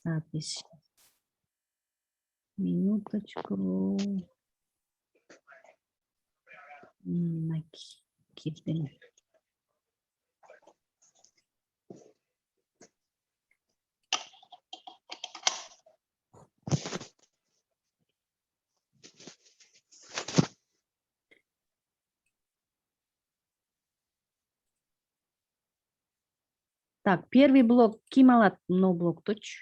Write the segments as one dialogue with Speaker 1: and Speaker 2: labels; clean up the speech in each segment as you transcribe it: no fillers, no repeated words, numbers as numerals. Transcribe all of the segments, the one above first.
Speaker 1: Запись. Минуточку. Кирдим. Так, первый блок. Ким алат мына блокточу?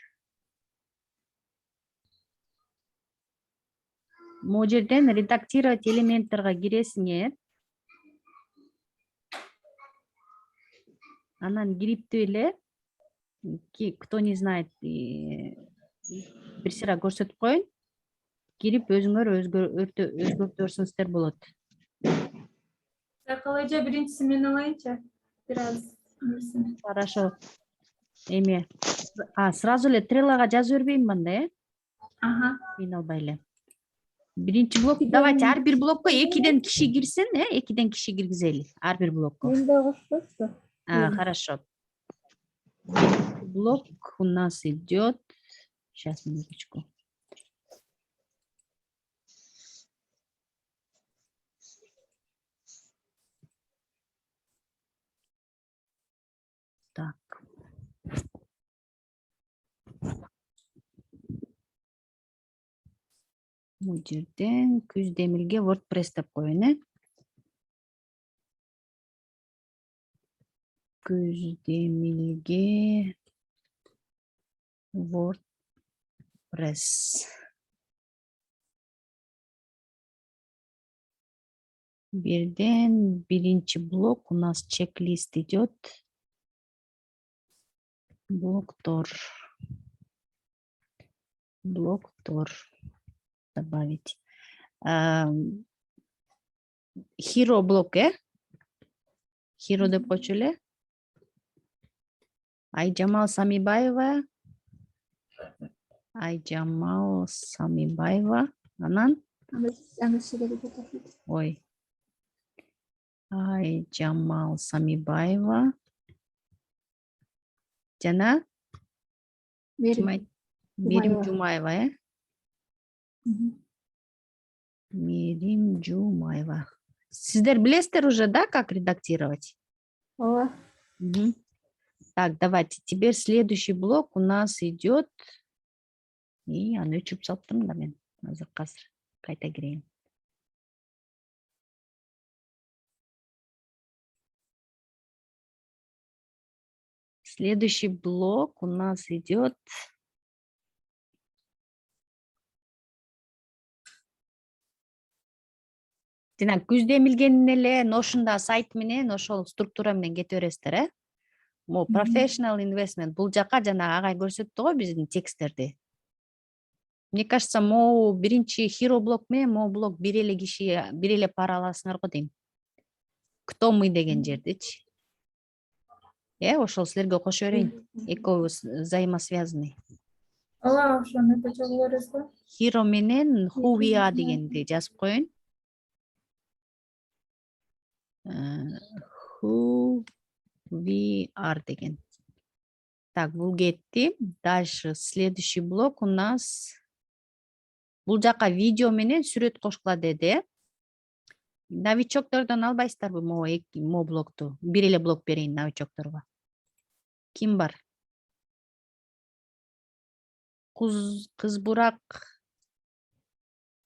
Speaker 1: Могу жерден редактировать элементтерге киресиңер. Анан кириптип эле, кто не знает, бир сыра көрсөтүп коеюн. Кирип өзүңөр өзгөртөрсүңүздөр болот.
Speaker 2: Так, алайча биринчиси мен алайынчы. Бираз.
Speaker 1: Хорошо. Эме. Сразу эле треллага жазып бербейинби анда, э?
Speaker 2: Ага.
Speaker 1: Кыйналбай эле. Биринчи блок. Давайте ар бир блокко 2 киши кирсин, 2 киши киргизели ар бир блокко.
Speaker 2: Мен да коштурчу.
Speaker 1: Хорошо. Блок у нас идет. Сейчас, минуточку. Так. Бул жерден Күздемирге WordPress деп коеюн, э? Күздемирге WordPress. Бирден биринчи блок у нас чек-лист идет. Блоктор. Добавить. Hero блок, э? Hero деп койчу эле. Айжамал Самибаева. Анан? Ой. Айжамал Самибаева. Жана? Мерим Жумаева, э? Мерим Жумаева. Сиздер билесиздер уже, да, как редактировать?
Speaker 2: Ооба.
Speaker 1: Так, давайте. Теперь следующий блок у нас идет. И аны өчүрүп салыптырмын да мен. Азыр кайта кирейин. Следующий блок у нас идет. Жана Күздемиргенин эле Notion'да сайт менен ошол структура менен кете бересиздер, э? Могу professional investment бул жака жана агай көрсөттү го биздин тексттерди. Мне кажется, могу биринчи hero блок менен могу блок бир эле киши, бир эле пара аласыңар го дейм. Кто мы деген жердичи. Ошол силерге кошо берейин. Экөөбүз взаимосвязанный.
Speaker 2: Ала, ошону өтө бересиз го.
Speaker 1: Hero менен who we are дегенди жазып коеюн. Who we are деген. Так, бул кетти. Дальше следующий блок у нас. Бул жака видео менен сүрөт кошкула деди. Новичоктордон албайсыздарбы могу блокту? Бир эле блок берейин новичокторго. Ким бар? Кыз Бурак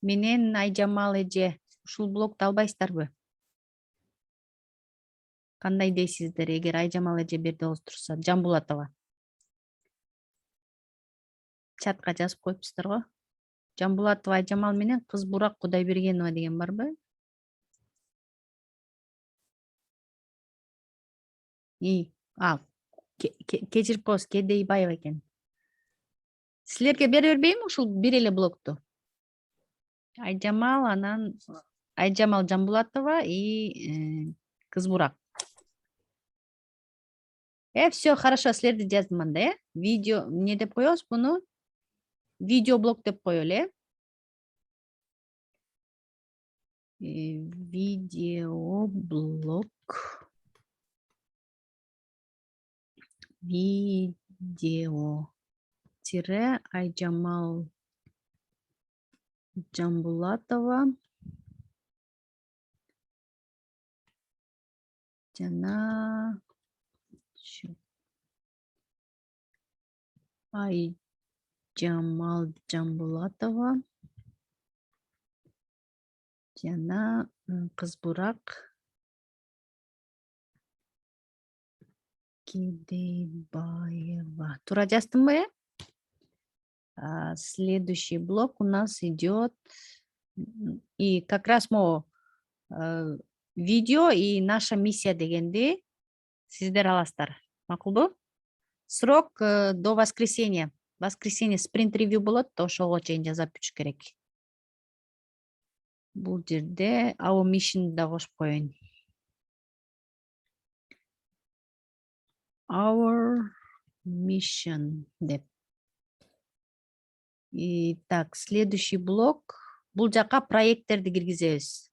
Speaker 1: менен Айжамал эже. Ушул блокту албайсыздарбы? Кандай дейсиздер, эгер Айжамал эже берде болуп турса? Жамбулатова. Чатка жазып коюпсуздар го. Жамбулатова Айжамал менен Кыз Бурак Кудайбергенова деген барбы? Кечирип коесуз, Кедейбаева экен. Силерге бере бербейм ушул бир эле блокту? Айжамал, анан Айжамал Жамбулатова и Кыз Бурак. Все, хорошо, силерди жаздым анда, Видео, не деп коебуз буну? Видеоблок деп коелу, Видеоблок. Видеоблок. тире Айжамал Жамбулатова жана Айжамал Жамбулатова жана Кызбурак Кидейбаева. Туура жаздымбы, э? Следующий блок у нас идет. И как раз видео и наша миссия дегенди сиздер аласыздар. Макулбу? Срок до воскресенья. Воскресенье спринт ревью болот, ошого чейин жазап бүтүш керек. Бул жерде our mission да кошуп коеюн. Our mission деп. И так, следующий блок. Бул жака проекттерди киргизебиз.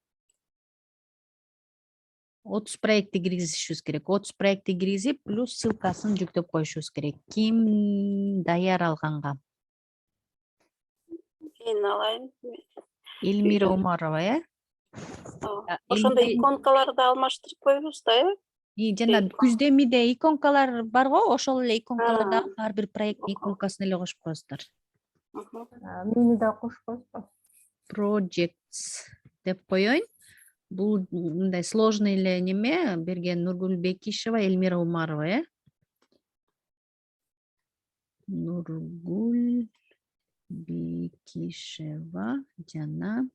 Speaker 1: 30 проектти киргизишибиз керек. 30 проектти киргизип, плюс ссылкасын жүктөп коюшубуз керек. Ким даяр алганга?
Speaker 3: Мен алайын.
Speaker 1: Эльмира Умарова, э?
Speaker 3: Ошондо иконкаларды алмаштырып коебуз да, э?
Speaker 1: И жана күздемиде иконкалар бар го, ошол эле иконкаларда ар бир проекттин иконкасын эле кошуп коесуздар.
Speaker 2: Мени да кошуп коесузбу?
Speaker 1: Projects деп коеюн. Бул мындай сложный эле неме берген Нургүл Бекишева, Эльмира Умарова, э? Нургүл Бекишева жана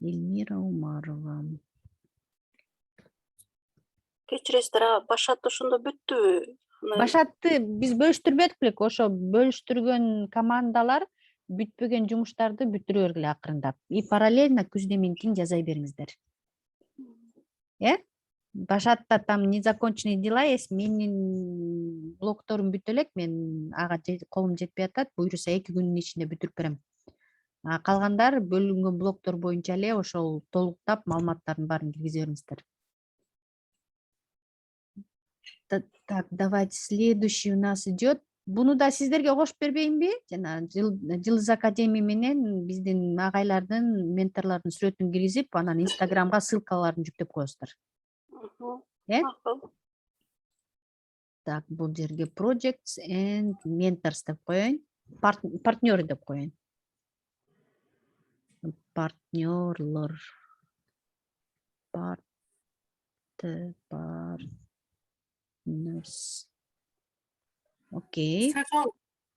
Speaker 1: Эльмира Умарова.
Speaker 3: Кечиресиздер, башат ошондо бүттүбү?
Speaker 1: Башатты биз бөлүштүрбөдүк белек, ошо бөлүштүргөн командалар бүтпөгөн жумуштарды бүтүрө бергиле акырындап. И параллельно күздөминкин жазай бериңиздер. Башатта там незаконченные дела есть, менин блокторум бүтө элек, мен ага колум жетпей атат, буюрса 2 күндүн ичинде бүтүрүп берем. Калгандар бөлүнгөн блоктор боюнча эле ошол толуктап маалыматтардын баарын киргизе бериңиздер. Так, давайте следующий у нас идет. Буну да сиздерге кошуп бербейинби? Жана Жылдыз Академия менен биздин агайлардын, менторлордун сүрөтүн киргизип, анан Инстаграмга ссылкаларын жүктөп коесуздар. Так, бул жерге projects and mentors деп коеюн. Партнер деп коеюн. Партнерлор. Partners. Окей.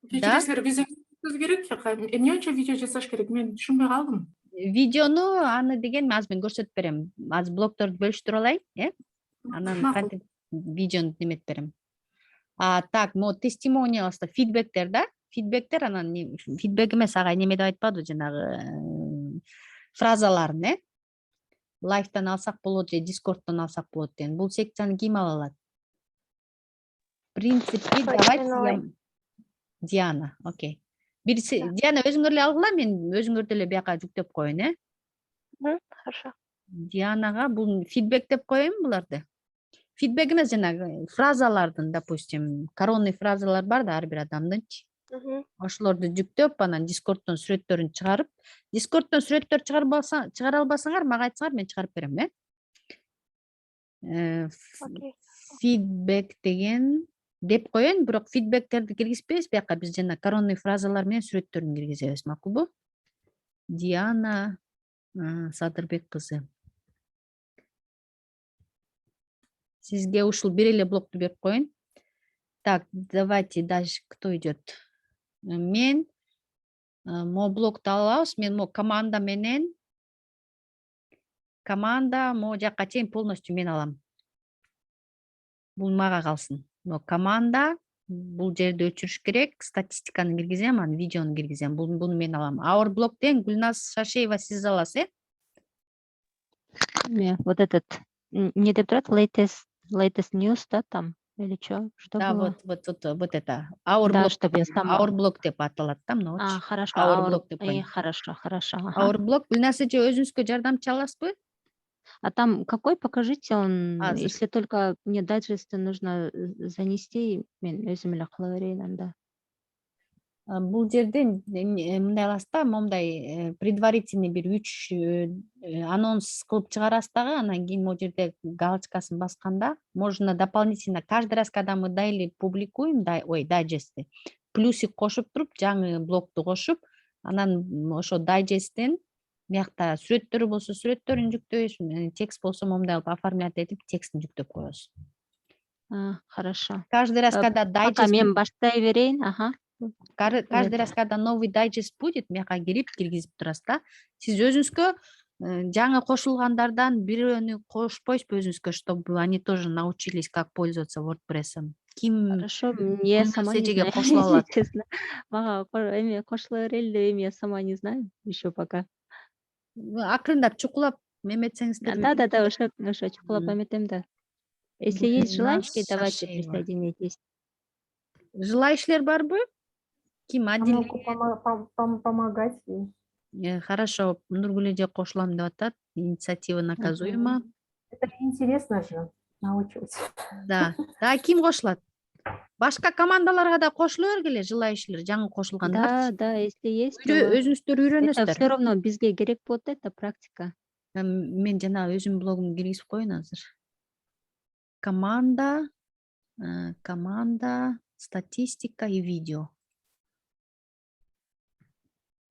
Speaker 4: Кечиресиздер, биз керек. Эмне үчүн видео жасаш керек? Мен түшүнбөй калдым.
Speaker 1: Видеону аны деген азыр мен көрсөтүп берем. Азыр блокторду бөлүштүрүп алайын, э? Анан кантип видеону неметип берем. Так, тестимониалста фидбектер да? Фидбектер анан фидбек эмес, ага неме деп айтпадыбы, жанагы фразаларын, э? Лайфтан алсак болот же Дискордтон алсак болот деген. Бул секцияны ким ала алат? В принципе, давайте Диана, окей. Диана, өзүңөр эле алгыла, мен өзүңөрдү эле бияка жүктөп коеюн, э?
Speaker 3: Хорошо.
Speaker 1: Дианага бул фидбек деп коеюн буларды. Фидбек эмес, жанагы фразалардын, допустим, коронный фразалар бар да ар бир адамдынчы. Ошолорду жүктөп, анан Дискордтон сүрөттөрүн чыгарып, Дискордтон сүрөттөр чыгара албасаңар, мага айтсаңар, мен чыгарып берем, э? Фидбек деген деп коеюн, бирок фидбектерди киргизбейбиз бияка, биз жана коронный фразалар менен сүрөттөрүн киргизебиз, макулбу? Диана Садырбек кызы. Сизге ушул бир эле блокту берип коеюн. Так, давайте дальше кто идет? Мен мо блокту алабыз, мен команда менен мо жакка чейин полностью мен алам. Бул мага калсын. Команда бул жерде өчүрүш керек, статистиканы киргизем, анан видеону киргизем. Буну мен алам. Our блок деген Гүлназ Шашеева сиз аласыз, э?
Speaker 5: Вот этот, не деп турат, latest news, да, там, или что? Что
Speaker 1: Да,
Speaker 5: было?
Speaker 1: вот это. Our
Speaker 5: Да,
Speaker 1: блок,
Speaker 5: чтобы я сама.
Speaker 1: Our блок деп аталат да, мына.
Speaker 5: Хорошо.
Speaker 1: Our блок деп коеюн.
Speaker 5: Хорошо.
Speaker 1: Our блок, Гүлназ эже өзүңүзгө жардамчы аласызбы?
Speaker 5: А там какой, покажите, он,
Speaker 1: Азыр.
Speaker 5: если только мне дайджесты нужно занести, мен өзүм эле кыла берейин анда.
Speaker 1: Бул жерде мындай кыласыз да, моундай предварительный бир 3 анонс кылып чыгарасыз дагы, анан кийин могу жерде галочкасын басканда можно дополнительно каждый раз, когда мы daily публикуем, дайджестти, плюсик кошуп туруп, жаңы блокту кошуп, анан ошо дайджесттен биякта сүрөттөрү болсо сүрөттөрүн жүктөйсүз, текст болсо моундай кылып оформлять этип текстин жүктөп коесуз.
Speaker 5: Хорошо.
Speaker 1: Каждый раз, когда
Speaker 5: Пока
Speaker 1: дайджест
Speaker 5: мен баштай берейин. Ага.
Speaker 1: каждый раз, когда новый дайджест будет, мияка киргизип турасыз да. Сиз өзүңүзгө жаңы кошулгандардан бирөөнү кошпойсузбу өзүңүзгө, чтобы они тоже научились, как пользоваться WordPress-ом. Ким
Speaker 5: Хорошо, я
Speaker 1: бул
Speaker 5: сама не
Speaker 1: нерсеге
Speaker 5: знаю,
Speaker 1: кошула
Speaker 5: если
Speaker 1: алат?
Speaker 5: честно. Мага эме кошула берели дебейм, я сама не знаю еще пока.
Speaker 1: Акырындап чукулап эметсеңиздер.
Speaker 5: Да, ошо чукулап эметем да. Если есть желающие, давайте
Speaker 1: Шашеева.
Speaker 5: присоединяйтесь.
Speaker 1: Желающийлер барбы? Ким
Speaker 2: Я
Speaker 1: отделение?
Speaker 2: могу помогать ей.
Speaker 1: Хорошо, Нургүл эже кошулам деп атат. Инициатива наказуема.
Speaker 2: Это интересно же, научусь.
Speaker 1: Да. Да, ким кошулат? Башка командаларга да кошула бергиле, желающийлер, жаңы кошулгандар.
Speaker 5: Да, если есть, то
Speaker 1: Өзүңүздөр
Speaker 5: это
Speaker 1: үйрөнөсүздөр.
Speaker 5: все равно бизге керек болот, это практика.
Speaker 1: Мен жана өзүмдүн блогумду киргизип коеюн азыр. Команда, статистика и видео.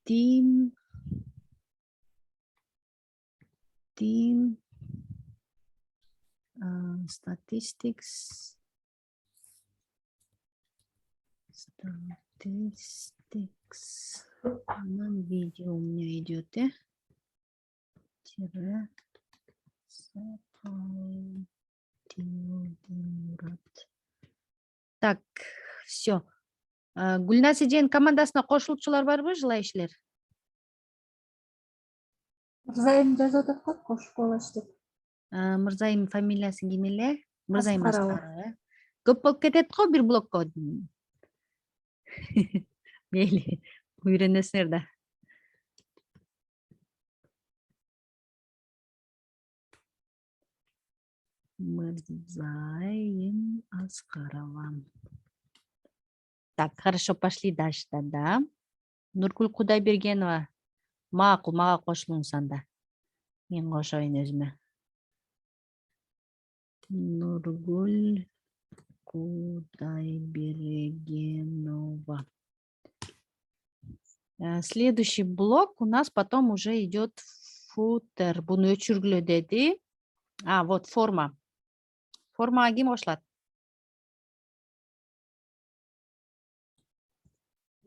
Speaker 1: Team, statistics, анан видео у меня идет, Так, все. Гүлназ эженин командасына кошулчулар барбы, желающийлер?
Speaker 2: Мырзайым жазып атат го, кошуп алаш деп.
Speaker 1: Мырзайым фамилиясы ким эле? Мырзайым
Speaker 2: Аскарова.
Speaker 1: Аскарова. Көп болуп кетет го бир блокко. Мейли, үйрөнөсүңөр да. Мырзайым Аскарова. Так, хорошо, пошли дальше тогда. Нургүл Кудайбергенова. Макул, мага кошулуңуз анда. Мен кошоюн өзүмө. Нургүл Кудайбергенова. Следующий блок у нас потом уже идет футер. Буну өчүргүлө деди. Вот форма. Формага ким кошулат?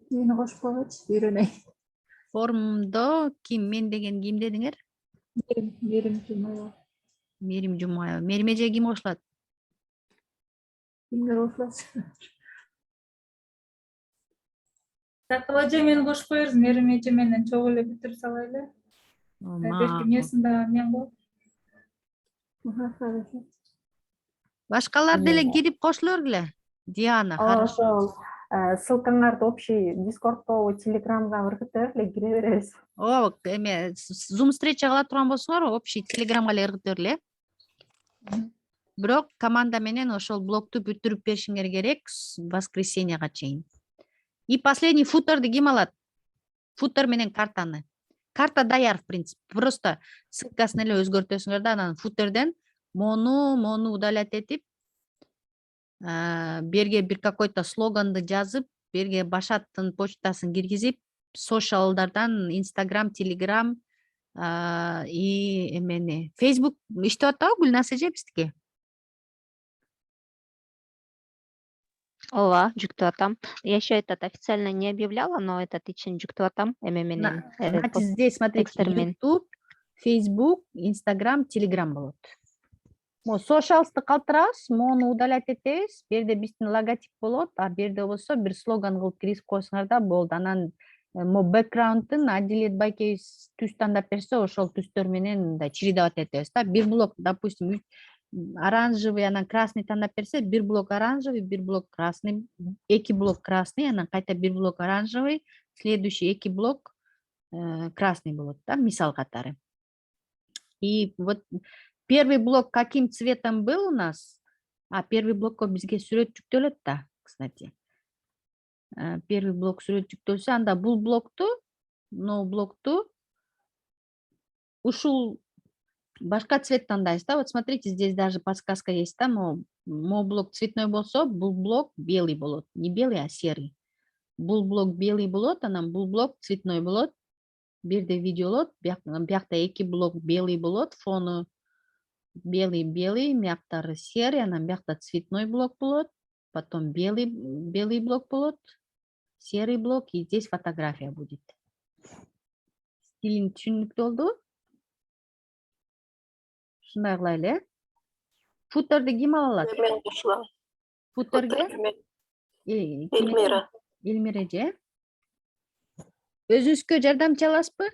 Speaker 2: Мени кошуп койгучу, үйрөнөйүн.
Speaker 1: Формдо ким, мен деген ким дедиңер?
Speaker 2: Мерим Жумаева.
Speaker 1: Мерим Жумаева. Мерим эже ким кошулат?
Speaker 2: Кимдер кошулат?
Speaker 6: Сакыл эже мени кошуп коерсуз, Мерим эже менен чогуу эле бүтүрүп салайлы. Берки эмнесин да мен го.
Speaker 2: Хорошо.
Speaker 1: Башкалар деле кирип кошула бергиле. Диана, хорошо.
Speaker 2: Ошол ссылкаңарды общий Дискордто, Телеграмга ыргытып эле кире беребиз.
Speaker 1: Эме Zoom встреча кыла турган болсоңор, общий Телеграмга эле ыргытып бергиле. Бирок команда менен ошол блокту бүтүрүп беришиңер керек воскресеньяга чейин. И последний футерди ким алат? Футер менен картаны. Карта даяр, в принципе. Просто ссылкасын эле өзгөртөсүңөр да, анан футерден мону удалять этип, берге бир какой-то слоганды жазып, берге Башаттын почтасын киргизип, сошиалдардан Instagram, Telegram и эмени Facebook иштеп атабы Гүлназ эже биздики?
Speaker 5: Ооба, жүктөп атам. Я еще этот официально не объявляла, но этот ичин жүктөп атам. Эме менен.
Speaker 1: Значит, здесь, смотрите,
Speaker 5: тексттермен.
Speaker 1: YouTube, Facebook, Instagram, Telegram болот. Socials'ты калтырабыз, мону удалять этебиз. Берде биздин логотип болот, а берде болсо бир слоган кылып киргизип койсоңор да болду. Анан бэкграундтун Адилет Байкебиз түс тандап берсе, ошол түстөр менен мындай чиридап этебиз да. Бир блок, допустим, оранжевый, анан красный тандап берсе, бир блок оранжевый, бир блок красный, эки блок красный, анан кайта бир блок оранжевый, следующий эки блок красный болот да, мисал катары. И вот первый блок каким цветом был у нас? Первый блокко бизге сүрөт жүктөлөт да, кстати. Первый блок сүрөт жүктөлсө, анда бул блокту, ушул башка цвет тандайсыз да. Вот смотрите, здесь даже подсказка есть, да, мо блок цветной болсо, бул блок белый болот. Не белый, а серый. Бул блок белый болот, анан бул блок цветной болот. Бирде видео болот, биякта эки блок белый болот, фону белый, мияктары серый, анан биякта цветной блок болот, потом белый блок болот, серый блок, и здесь фотография будет. Стилин түшүнүктүү болду? Ушундай кылайлы, э? Футерди ким ала алат?
Speaker 3: Мен кошулам.
Speaker 1: Футерге
Speaker 3: Эльмира.
Speaker 1: Эльмира эже. Өзүңүзгө жардамчы аласызбы?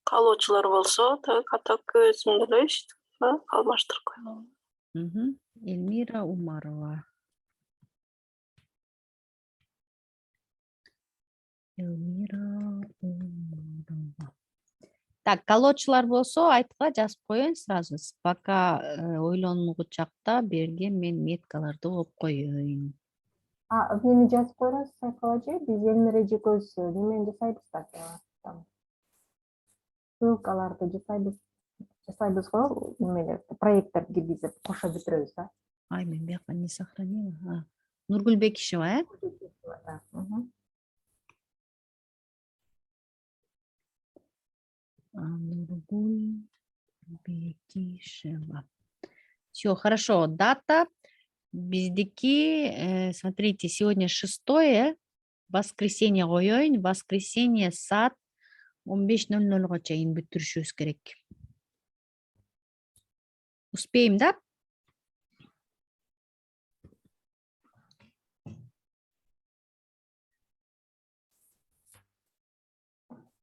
Speaker 3: Калоочулар болсо, так өзүм деле алмаштырып коем.
Speaker 1: Эльмира Умарова. Так, калоочулар болсо айткыла жазып коеюн сразу. Пока ойлонуучакта берген мен меткаларды коюп коеюн.
Speaker 2: Мени жазып коюңуз Сайкалажы, биз Элмира экөөбүз немени жасайбыз да. Ссылкаларды жасайбыз го, немелер, проекттер киргизип кошо бүтүрөбүз да.
Speaker 1: Ай, мен бияка не сохранила. Нургүл Бекишева, э? Нургуль Бекишева. Все, хорошо. Дата биздики, смотрите, сегодня 6-е, воскресенье коеюн, воскресенье саат 15:00 чейин бүтүрүшүбүз керек. Успеем, да?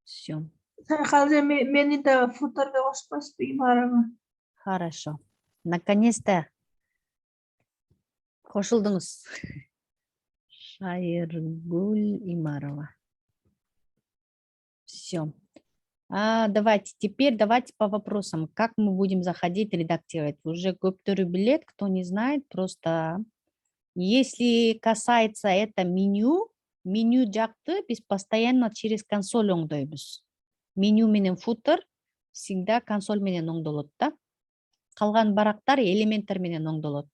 Speaker 1: Все.
Speaker 6: Сайкалжы, мени да футерге кошпойсузбу, Имарова?
Speaker 1: Хорошо. Наконец-то кошулдуңуз. Шайыргуль Имарова. Все. Давайте по вопросам. Как мы будем заходить, редактировать? Уже көптөрү билет, кто не знает, просто если касается это меню жакты биз постоянно через консоль оңдойбуз. Меню менен футер всегда консоль менен оңдолот да. Калган барактар элементтер менен оңдолот.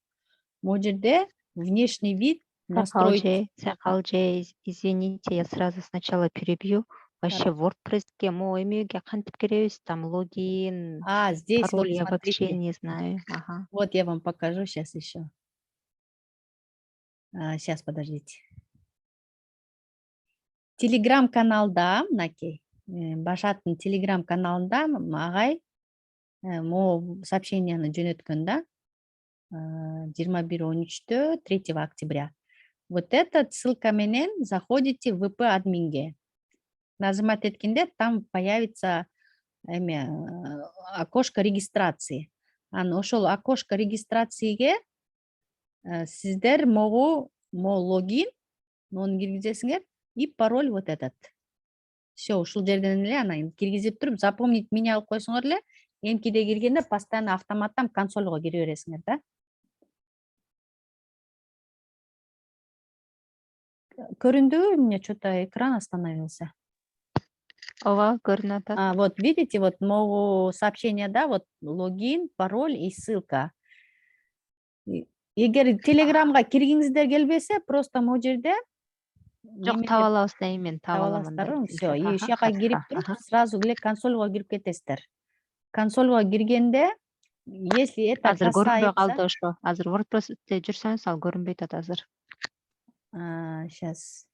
Speaker 1: Могу жерде внешний вид настроить.
Speaker 5: Сайкалжы, извините, я сразу сначала перебью. Вообще WordPress-ке эмеге кантип киребиз, там логин,
Speaker 1: Здесь
Speaker 5: пароль,
Speaker 1: вот
Speaker 5: я вообще
Speaker 1: смотрите.
Speaker 5: не знаю. Ага.
Speaker 1: Вот я вам покажу сейчас еще. Сейчас, подождите. Телеграм-каналда, мынакей, Башаттын телеграм-каналында агай могу сообщенияны жөнөткөн да, 21:13 3 октября. Вот этот ссылка менен заходите в VP админге. Нажимать эткенде там появится окошко регистрации. Ошол окошко регистрацияге сиздер могу логин, оны киргизесиңер, и пароль вот этот. Все, ушул жерден эле анан киргизип туруп, запомнить меня алып койсоңор эле, эмкиде киргенде постоянно автоматтан консольго кире бересиңер да. Көрүндүбү? Мне что-то экран остановился.
Speaker 5: Ова, көрүнүп атат.
Speaker 1: Вот видите, вот могу сообщение, да, вот логин, пароль и ссылка. Эгер телеграмга киргиңиздер келбесе, просто могу жерде
Speaker 5: Жок, таап алабыз да, мен таап алам анда.
Speaker 1: Все, и ушул жака кирип туруп, сразу эле консольго кирип кетесиздер. Консольго киргенде, если это
Speaker 5: Азыр көрүнбөй
Speaker 1: касается...
Speaker 5: калды ошо. Азыр WordPress-те жүрсөңүз, ал көрүнбөй атат азыр.
Speaker 1: Сейчас.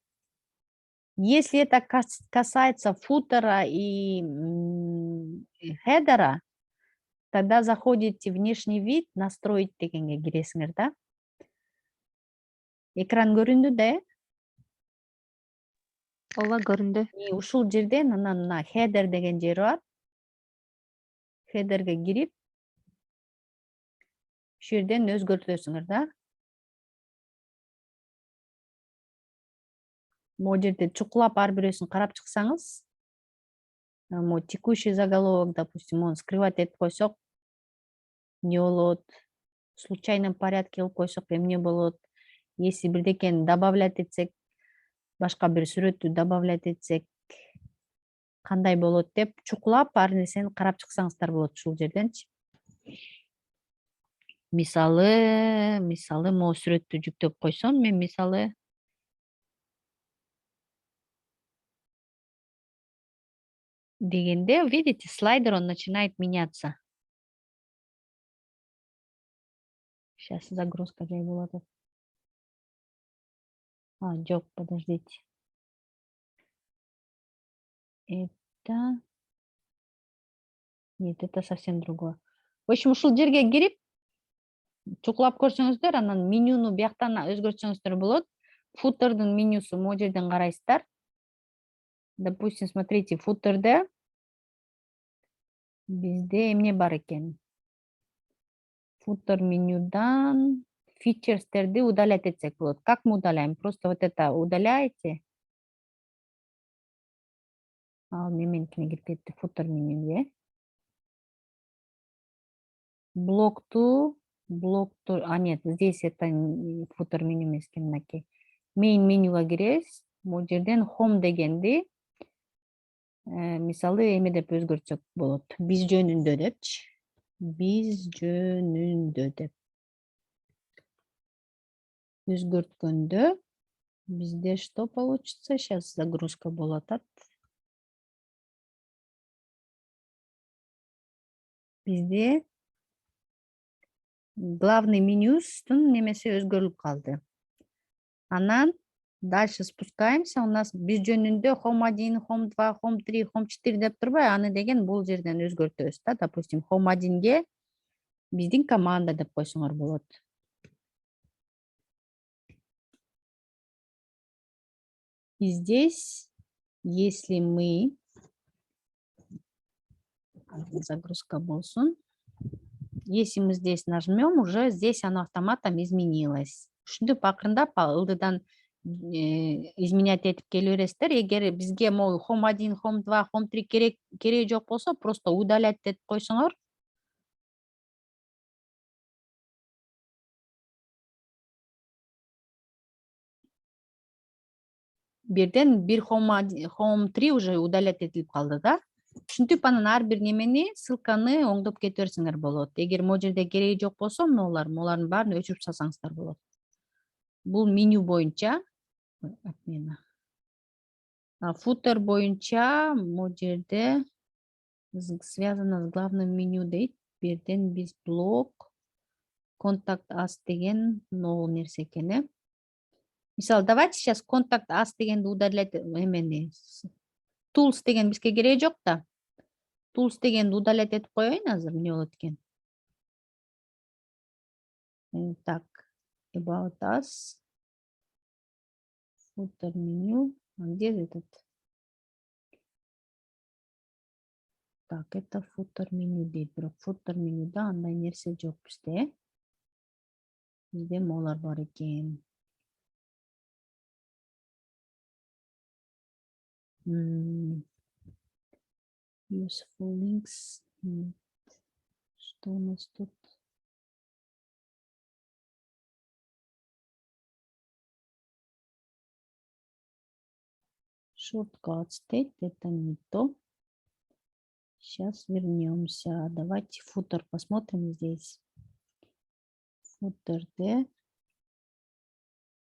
Speaker 1: Если это касается футера и хедера, тогда заходите в внешний вид, настроить дегенге киресиңер да. Экран көрүндү да?
Speaker 5: Ооба, көрүндү.
Speaker 1: Ушул жерден анан мына хедер деген жери бар. Хедерге кирип, ушул жерден өзгөртөсүңөр да. Могу жерде чукулап ар бирөөсүн карап чыксаңыз, текущий заголовок, допустим, оны скрывать этип койсок, эмне болот? В случайном порядке кылып койсок эмне болот? Если бирдекени добавлять этсек, башка бир сүрөттү добавлять этсек кандай болот деп чукулап ар нерсени карап чыксаңыздар болот ушул жерденчи. Мисалы могу сүрөттү жүктөп койсом, мен мисалы дегенде, видите, слайдер он начинает меняться. Сейчас загрузка жай болот. Жок, подождите. Это... Нет, это совсем другое. В общем, ушул жерге кирип, чукулап көрсөңүздөр, анан менюну бияктан өзгөртсөңүздөр болот. Футердын менюсу могу жерден карайсыздар. Допустим, смотрите, футерде бизде эмне бар экен? Футер менюдан фичерстерди удалять этсек болот. Как мы удаляем? Просто вот это удаляете. Неменкине кирип кетти, футер менюге. Блокту, нет, здесь это футер меню эмес экен, мынакей. Main менюга киребиз. Бул жерден home дегенди мисалы эме деп өзгөртсөк болот. Биз жөнүндө депчи. Биз жөнүндө деп өзгөрткөндө бизде что получится? Сейчас загрузка болуп атат. Бизде главный менюстун немеси өзгөрүлүп калды. Анан дальше спускаемся. У нас биз жөнүндө home 1, home 2, home 3, home 4 деп турбай, аны деген бул жерден өзгөртөбүз да. Допустим, home 1ге биздин команда деп койсоңор болот. И здесь, если мы... Загрузка болсун. Если мы здесь нажмем, уже здесь оно автоматом изменилось. Ушинтип акырындап ылдыдан изменять этип келе бересиздер. Эгер бизге могу home 1, home 2, home 3 кереги жок болсо, просто удалять деп койсоңор. Бирден бир home 3 уже удалять этилип калды да. Ушинтип анан ар бир немени, ссылканы оңдоп кете берсеңер болот. Эгер могу жерде кереги жок болсо, молардын баарын өчүрүп салсаңыздар болот. Бул меню боюнча. Отмена. Футер боюнча могу жерде связано с главным меню дейт. Бирден биз блок, контакт ас деген новый нерсе экен. Мисалы, давайте сейчас контакт ас дегенди удалять эмени. Tools деген бизге кереги жок да. Tools дегенди удалять этип коеюн азыр, эмне болот экен. Так, about us. Footer меню. Где этот? Так, это футер меню дейт. Бирок футер менюда андай нерсе жок бизде. Бизде молар бар экен. Useful links. Что у нас тут? Shortcuts дейт. Это не то. Сейчас вернемся. Давайте футер посмотрим здесь. Футер Д.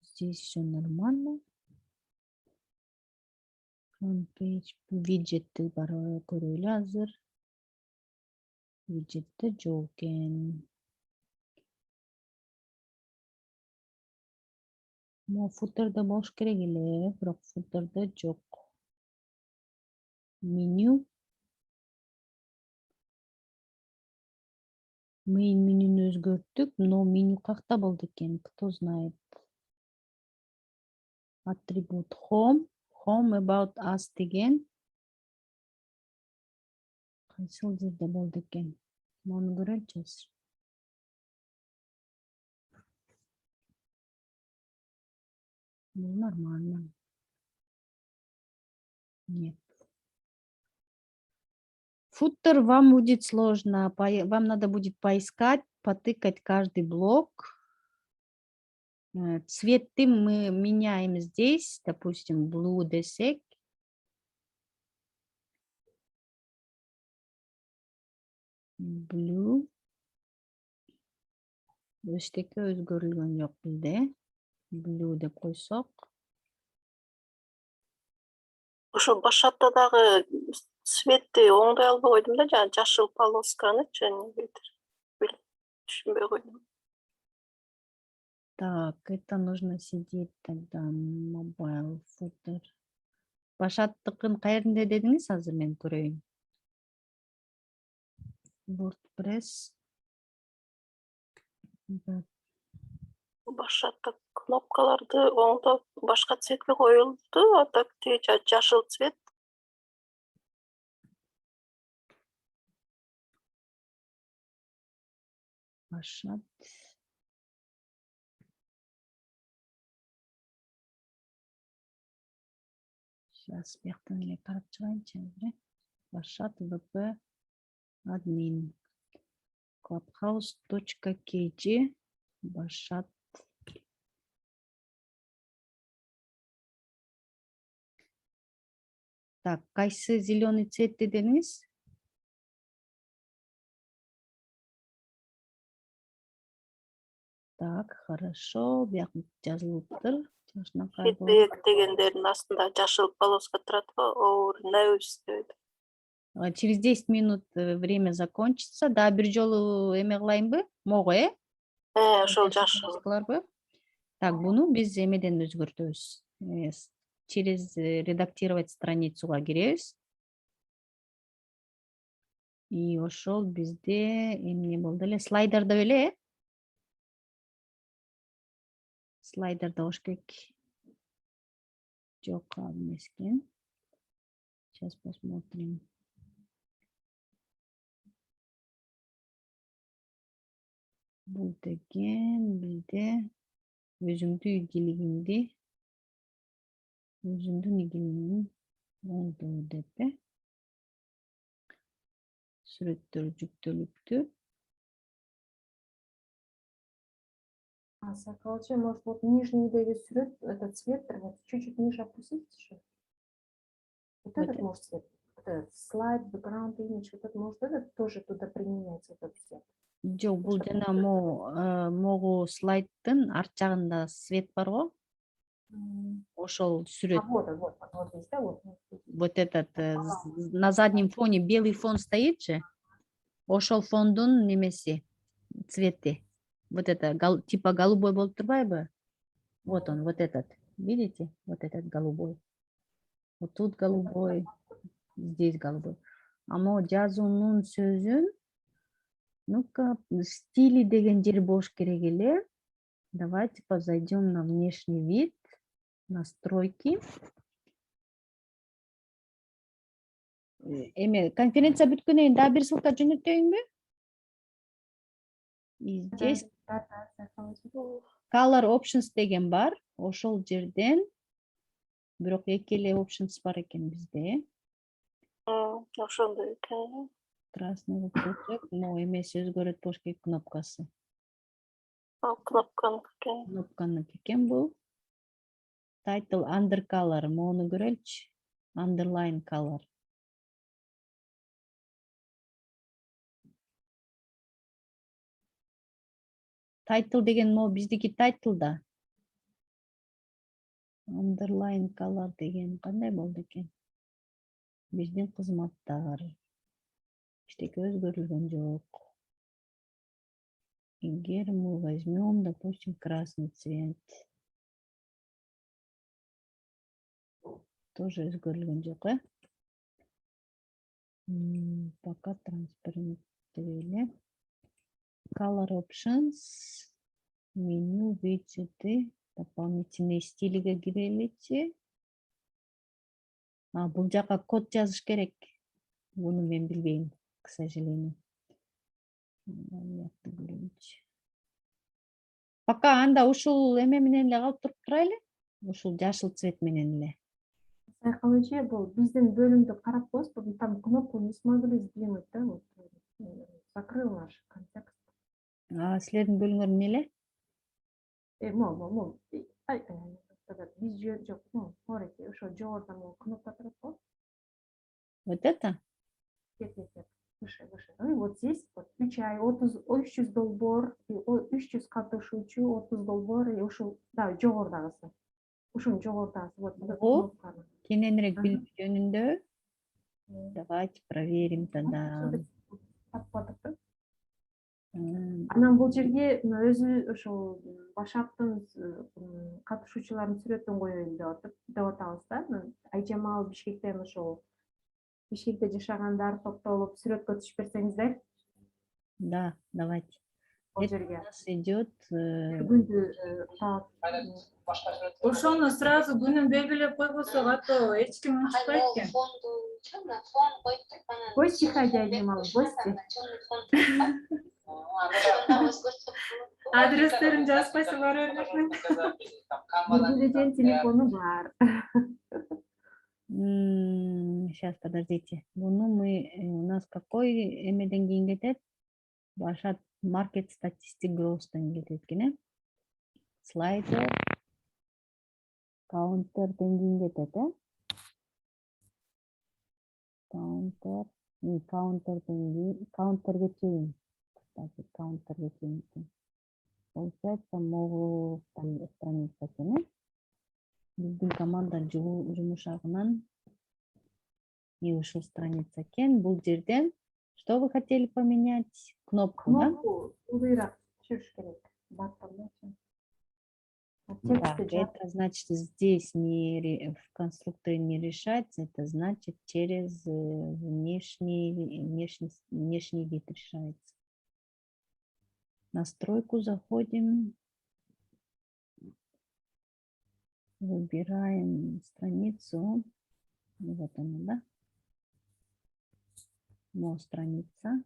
Speaker 1: Здесь все нормально. Фронтпейдж, виджетти бар көрөлү азыр. Виджетти жок экен. Мо футерде болуш керек эле, бирок футерде жок. Меню. Main менюнү өзгөрттүк, но меню какта болду экен, кто знает. Атрибут home, home about us деген. Кайсыл жерде болду экен? Муну көрөлүчү азыр. Ну, нормально. Нет. Футер вам будет сложно. Вам надо будет поискать, потыкать каждый блок. Цветты мы меняем здесь, допустим, blue десек. Blue. Эчтеке өзгөрүлгөн жок бизде. Blue деп койсок.
Speaker 3: Ошо башатта дагы цветти оңдой албай койдум да, жана жашыл полосканычы түшүнбөй койдум.
Speaker 1: Так, это нужно сидеть тогда. Mobile footer. Башаттыкын каеринде дедиңиз, азыр мен көрөйүн. WordPress.
Speaker 3: Башатта кнопкаларды оңдоп башка цветке коюлду, а так тиги жашыл цвет.
Speaker 1: Башат. Сейчас бияктан эле карап чыгайынчы. Башат VP admin. Clubhouse.kg. Башат. Так, кайсы зеленый цвет дедиңиз? Так, хорошо. Бияк жазылыптыр.
Speaker 3: Фидбэк дегендердин астында жашыл полоска турат го, over news дейт.
Speaker 1: Через 10 минут время закончится. Да, бир жолу эме кылайынбы? Мого,
Speaker 3: Ошол жашыл.
Speaker 1: Так, буну биз эмеден өзгөртөбүз. Через редактировать страницуга киребиз. И ошол бизде эмне болду эле? Слайдерда беле? Слайдерда болуш керек. Жок, эмес экен. Сейчас посмотрим. Бул деген бизде өзүңдүн ийгилигиңди оңдоо деп сүрөттөр жүктөлүптүр.
Speaker 2: Сакалчы, может, вот нижнийдеги сүрөт, этот цвет, вот чуть-чуть ниже опустить еще. Вот этот может цвет, вот этот слайд, background image, вот этот может этот тоже туда применяется, этот цвет.
Speaker 1: Жок, бул жана могу слайдтын арт жагында свет бар го. Ошол сүрөт.
Speaker 2: Вот здесь, да, вот.
Speaker 1: Вот этот на заднем фоне белый фон стоит же. Ошол фондун немеси цвети. Вот это типа голубой болуп турбайбы? Вот он, вот этот. Видите? Вот этот голубой. Вот тут голубой. Здесь голубой. Ама жазуунун сөзүн, ну-ка, стили деген жер болуш керек эле. Давайте зайдем на внешний вид, настройки. Эме конференция бүткөндөн кийин дагы бир ссылка жөнөтөйүнбү? И здесь color options деген бар. Ошол жерден бирок эки эле options бар экен бизде.
Speaker 3: Ошондой экен.
Speaker 1: Красный кусочек, но эмес өзгөрөт болуш керек кнопкасы. Кнопканыкы экен бул. Title under color, мону көрөлүчү. Underline color. Title деген мо биздики title да. Underline color деген кандай болду экен? Биздин кызматтар. Эчтеке өзгөрүлгөн жок. Эгер мы возьмем, допустим, красный цвет. Тоже өзгөрүлгөн жок, Пока транспарент эле. Color options, меню, виджеты, дополнительные стилиге киреличи. Бул жака код жазыш керек. Буну мен билбейм, к сожалению. Пока анда ушул эме менен эле калып туруп турайлы. Ушул жашыл цвет менен эле.
Speaker 2: Сайкалычы, бул биздин бөлүмдү карап коесузбу, там кнопку не смогли сдвинуть, да, вот закрыл наш контекст.
Speaker 1: Силердин бөлүңөр эмне эле?
Speaker 2: Биз жок, мореке, ошо жогоруда могу кнопка турат го.
Speaker 1: Вот это?
Speaker 2: Нет, выше. И вот здесь вот включай 300 долбоор, 300 катышуучу, 30 долбоор, и ушул, да, жогорудагысы. Ушунун жогорудагысы. Вот
Speaker 1: Ого.
Speaker 2: кнопканы.
Speaker 1: Кененирээк
Speaker 2: Ага.
Speaker 1: билүү жөнүндө. Давайте проверим тогда.
Speaker 2: Таппадык да.
Speaker 1: М,
Speaker 2: Анан бул жерге өзү ошол Башаттын катышуучулардын сүрөтүн коеюн деп атабыз да. Айжамал Бишкектен ошол Бишкекте жашагандар топтолуп сүрөткө түшүп берсеңиздер,
Speaker 1: Да, давайте.
Speaker 2: бул
Speaker 1: Это у
Speaker 2: жерге.
Speaker 1: нас идет.
Speaker 2: Күндү
Speaker 6: Ошону сразу күнүн белгилеп койбосок, а то эч ким унчукпайт экен.
Speaker 2: Гости ходят, мало, гости.
Speaker 6: Адрестерин жазбайса бара бербекмин.
Speaker 2: Бургулежен телефону бар.
Speaker 1: Сейчас, подождите. Буну мы, у нас какой эмеден кийин кетет? Башат маркет статистик гроустан кетет экен, э? Слайдер, каунтерден кийин кетет, э? Каунтерге чейин. Кстати, каунтерге чейин экен. Получается, могу страница экен, э? Биздин команда жумуш жагынан и ушул страница экен. Бул жерден что вы хотели поменять? Кнопку, да?
Speaker 2: Кнопку ылдыйраак түшүрүш керек. Баттан.
Speaker 1: Так, это значит здесь в конструкторе не решается, это значит через внешний вид решается. Настройку заходим, выбираем страницу, вот она, да? Вот страница.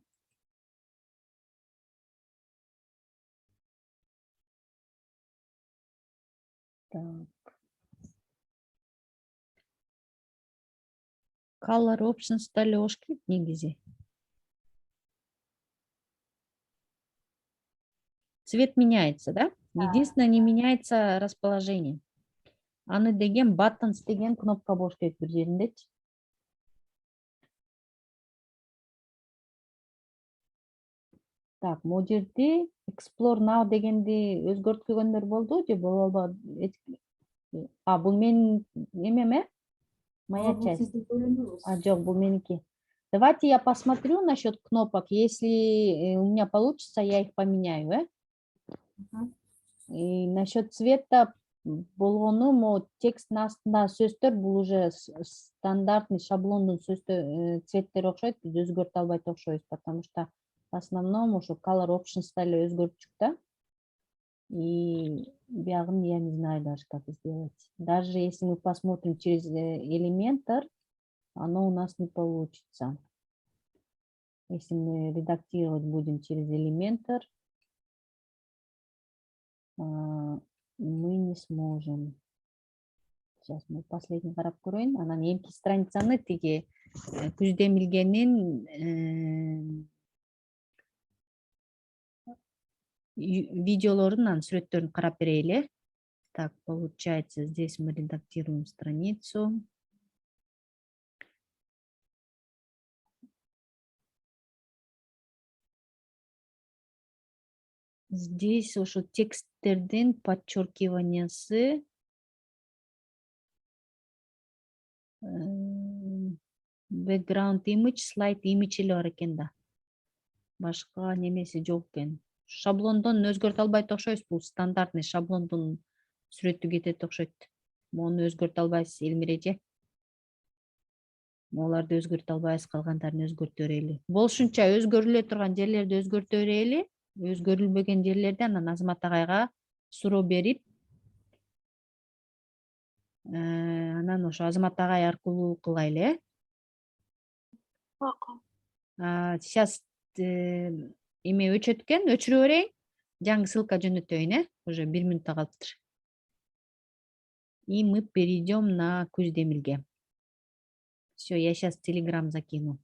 Speaker 1: Так. Color options талёшки негизи. Цвет меняется, да? Единственное, не меняется расположение. Аны деген buttons деген кнопка болуш керек бир жериндечи. Так, могу жерде explore now дегенди өзгөрткөгөндөр болду же болбоду? Бул менин эмем, моя часть. Жок, бул меники. Давайте я посмотрю насчет кнопок. Если у меня получится, я их поменяю, И насчет цвета болгону, могу тексттин астында сөздөр, бул уже стандартный шаблондун цветтери окшойт, биз өзгөртө албайт окшойбуз, потому что в основном ушу color options эле өзгөртчүк да. И биягын я не знаю даже, как сделать. Даже если мы посмотрим через Elementor, оно у нас не получится. Если мы редактировать будем через Elementor, мы не сможем. Сейчас мы последний карап көрөйүн. Анан эмки страницаны тиги Күздө Эмилгендин видеолорунан сүрөттөрүн карап берели. Так, получается, здесь мы редактируем страницу. Здесь ушу тексттердин подчеркиваниясы background image, slide image эле бар экен да. Башка немеси жок экен. Шаблондон өзгөртө албайт окшойбуз, бул стандартный шаблондун сүрөтү кетет окшойт. Мону өзгөртө албайсыз, Элмиреже. Оларды өзгөртө албайбыз, калгандарын өзгөртө берели. Болушунча өзгөрүлө турган жерлерди өзгөртө берели, өзгөрүлбөгөн жерлерде анан Азамат агайга суроо берип, анан ошо Азамат агай аркылуу кылайлы, Сейчас эме өчөткөн, өчүрө берейин. Жаңы ссылка жөнөтөйүн, уже 1 минутта калыптыр. И мы перейдем на Күздө Эмилге. Все, я сейчас в Telegram закину.